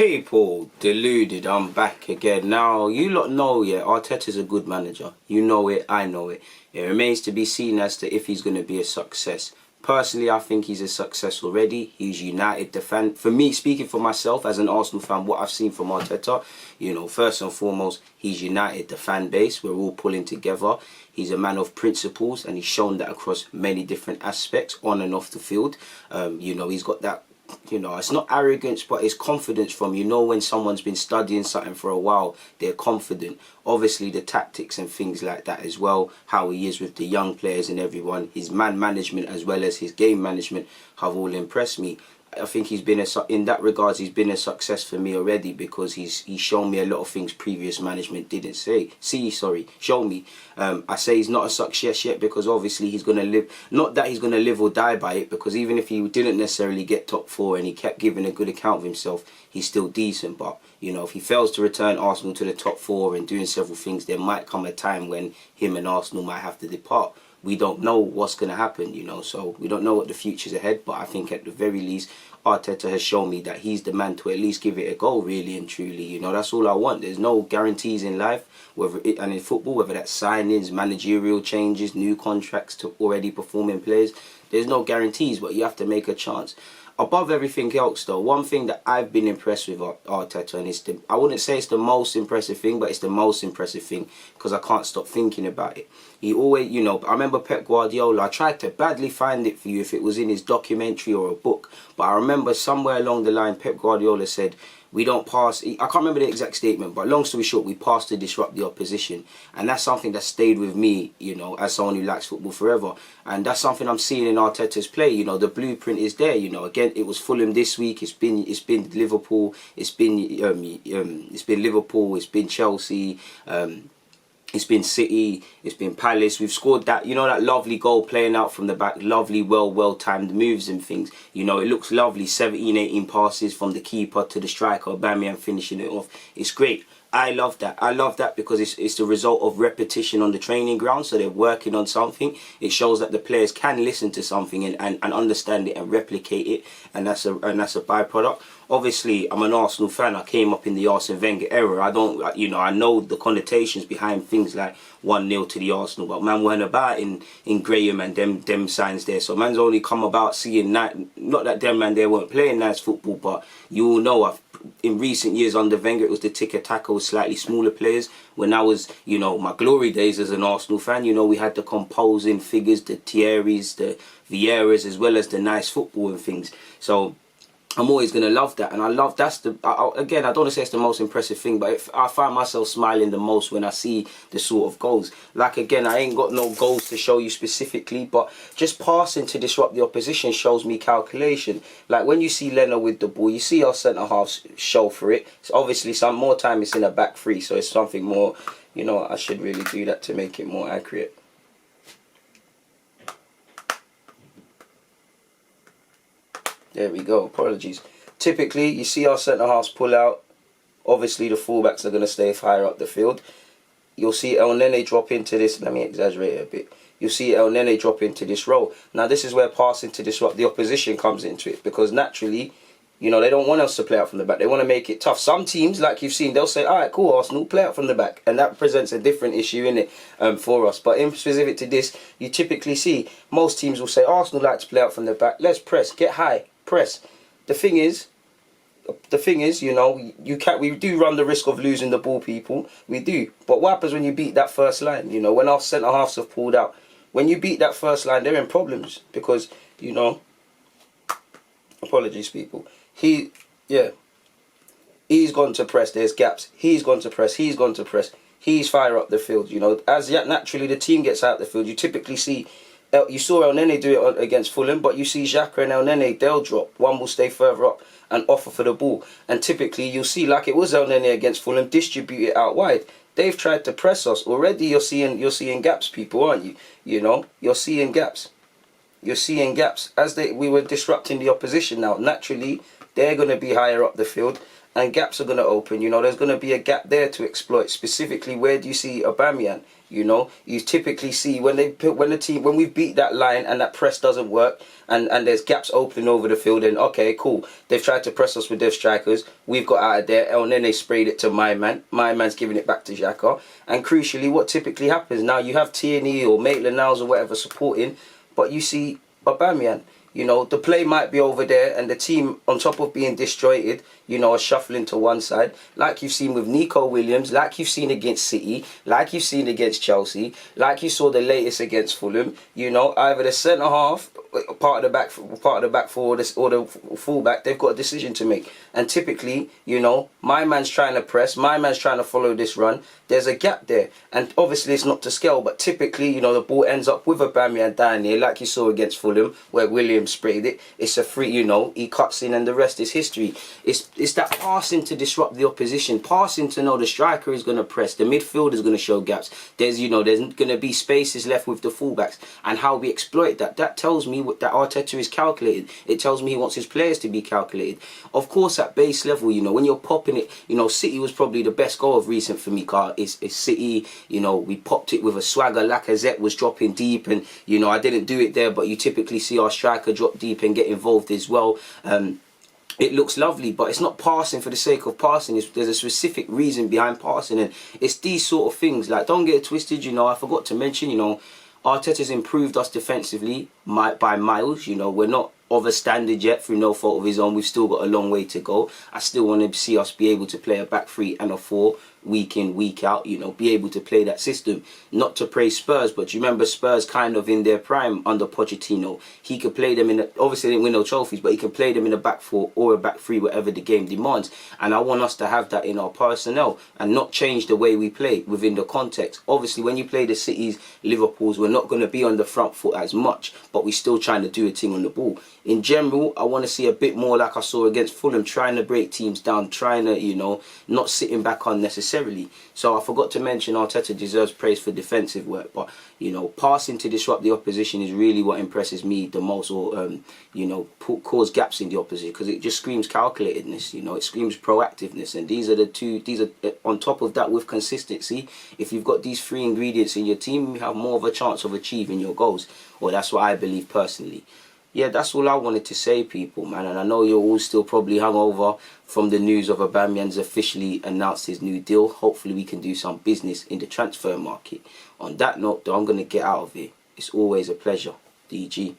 People, Deluded, I'm back again. Now, you lot know, yeah, Arteta's a good manager. You know it, I know it. It remains to be seen as to if he's going to be a success. Personally, I think he's a success already. He's united the fan. For me, speaking for myself as an Arsenal fan, what I've seen from Arteta, you know, first and foremost, he's united the fan base. We're all pulling together. He's a man of principles, and he's shown that across many different aspects, on and off the field. You know, he's got that, you know, it's not arrogance, but it's confidence from, you know, when someone's been studying something for a while, they're confident. Obviously the tactics and things like that as well, how he is with the young players and everyone, his man management as well as his game management have all impressed me. I think he's been in that regards, he's been a success for me already, because he's shown me a lot of things previous management didn't show me. I say he's not a success yet because obviously he's going to live, not that he's going to live or die by it, because even if he didn't necessarily get top four and he kept giving a good account of himself, he's still decent. But, you know, if he fails to return Arsenal to the top four and doing several things, there might come a time when him and Arsenal might have to depart. We don't know what's going to happen, you know, so we don't know what the future's ahead. But I think at the very least, Arteta has shown me that he's the man to at least give it a go, really and truly. You know, that's all I want. There's no guarantees in life, and in football, whether that's signings, managerial changes, new contracts to already performing players. There's no guarantees, but you have to make a chance. Above everything else, though, one thing that I've been impressed with Arteta, and it's I wouldn't say it's the most impressive thing, but it's the most impressive thing because I can't stop thinking about it. He always, you know, I remember Pep Guardiola, I tried to badly find it for you if it was in his documentary or a book, but I remember somewhere along the line Pep Guardiola said, we don't pass, I can't remember the exact statement, but long story short, we pass to disrupt the opposition. And that's something that stayed with me, you know, as someone who likes football forever. And that's something I'm seeing in Arteta's play. You know, the blueprint is there. You know, again, it was Fulham this week. It's been Liverpool. It's been Liverpool. It's been Chelsea. It's been City, it's been Palace. We've scored that, you know, that lovely goal playing out from the back, lovely, well-timed moves and things. You know, it looks lovely, 17, 18 passes from the keeper to the striker, Aubameyang finishing it off. It's great. I love that. I love that because it's the result of repetition on the training ground. So they're working on something. It shows that the players can listen to something and understand it and replicate it, and that's a byproduct. Obviously, I'm an Arsenal fan. I came up in the Arsene Wenger era. I don't, you know, I know the connotations behind things like 1-0 to the Arsenal, but man weren't about in Graham and them signs there. So man's only come about seeing that. Not that them man there weren't playing nice football, but you all know in recent years under Wenger, it was the tick-a-tackle with slightly smaller players. When I was, you know, my glory days as an Arsenal fan, you know, we had the composing figures, the Thierrys, the Vieiras, as well as the nice football and things. So I'm always going to love that. And I love, again, I don't want to say it's the most impressive thing, but I find myself smiling the most when I see the sort of goals. Like, again, I ain't got no goals to show you specifically, but just passing to disrupt the opposition shows me calculation. Like, when you see Leno with the ball, you see our centre-halves show for it. So obviously, some more time it's in a back three, so it's something more, you know, I should really do that to make it more accurate. There we go, apologies. Typically, you see our centre-halves pull out. Obviously, the fullbacks are going to stay higher up the field. You'll see El Nene drop into this. Let me exaggerate it a bit. You'll see El Nene drop into this role. Now, this is where passing to disrupt the opposition comes into it. Because naturally, you know, they don't want us to play out from the back. They want to make it tough. Some teams, like you've seen, they'll say, all right, cool, Arsenal, play out from the back. And that presents a different issue, innit, for us. But in specific to this, you typically see most teams will say, Arsenal like to play out from the back. Let's press, get high. Press. The thing is, you know, we do run the risk of losing the ball, people. We do. But what happens when you beat that first line? You know, when our centre halves have pulled out, when you beat that first line, they're in problems because, you know, apologies, people. He's gone to press. There's gaps. He's gone to press. He's gone to press. He's fire up the field. You know, as yet naturally the team gets out the field, you typically see. You saw El Nene do it against Fulham, but you see Xhaka and El Nene, they'll drop. One will stay further up and offer for the ball. And typically, you'll see, like it was El Nene against Fulham, distribute it out wide. They've tried to press us. Already you're seeing gaps, people, aren't you? You know, you're seeing gaps. You're seeing gaps. We were disrupting the opposition now. Naturally, they're going to be higher up the field, and gaps are going to open. You know, there's going to be a gap there to exploit. Specifically, where do you see Aubameyang? You know, you typically see when we beat that line and that press doesn't work, and there's gaps opening over the field, and okay, cool, they've tried to press us with their strikers, we've got out of there, and then they sprayed it to my man's giving it back to Xhaka, and crucially, what typically happens now, you have Tierney or Maitland-Niles or whatever supporting, but you see Aubameyang. You know, the play might be over there, and the team, on top of being disjointed, you know, are shuffling to one side, like you've seen with Nico Williams, like you've seen against City, like you've seen against Chelsea, like you saw the latest against Fulham. You know, either the centre half, part of the back four, or the fullback, they've got a decision to make. And typically, you know, my man's trying to press, my man's trying to follow this run. There's a gap there, and obviously it's not to scale, but typically, you know, the ball ends up with Aubameyang down here, like you saw against Fulham, where Williams sprayed it. It's a free, you know, he cuts in, and the rest is history. It's that passing to disrupt the opposition, passing to know the striker is going to press, the midfielder is going to show gaps. There's going to be spaces left with the fullbacks, and how we exploit that. That tells me that Arteta is calculated. It tells me he wants his players to be calculated. Of course, at base level, you know, when you're popping it, you know, City was probably the best goal of recent for me, Carl. It's City, you know, we popped it with a swagger. Lacazette was dropping deep, and, you know, I didn't do it there, but you typically see our striker drop deep and get involved as well. It looks lovely, but it's not passing for the sake of passing. There's a specific reason behind passing, and it's these sort of things. Like, don't get it twisted, you know, I forgot to mention, you know, Arteta's improved us defensively by miles. You know, we're not of a standard yet through no fault of his own. We've still got a long way to go. I still want to see us be able to play a back three and a four week in, week out, you know, be able to play that system. Not to praise Spurs, but you remember Spurs kind of in their prime under Pochettino. He could play them obviously they didn't win no trophies, but he can play them in a back four or a back three, whatever the game demands. And I want us to have that in our personnel and not change the way we play within the context. Obviously, when you play the Cities, Liverpools, we're not going to be on the front foot as much, but we're still trying to do a thing on the ball. In general, I want to see a bit more like I saw against Fulham, trying to break teams down, trying to, you know, not sitting back unnecessarily. So I forgot to mention Arteta deserves praise for defensive work, but, you know, passing to disrupt the opposition is really what impresses me the most, or, you know, cause gaps in the opposition, because it just screams calculatedness, you know, it screams proactiveness, and these are on top of that with consistency. If you've got these three ingredients in your team, you have more of a chance of achieving your goals, or that's what I believe personally. Yeah, that's all I wanted to say, people, man. And I know you're all still probably hungover from the news of Aubameyang's officially announced his new deal. Hopefully we can do some business in the transfer market. On that note, though, I'm going to get out of here. It's always a pleasure. DG.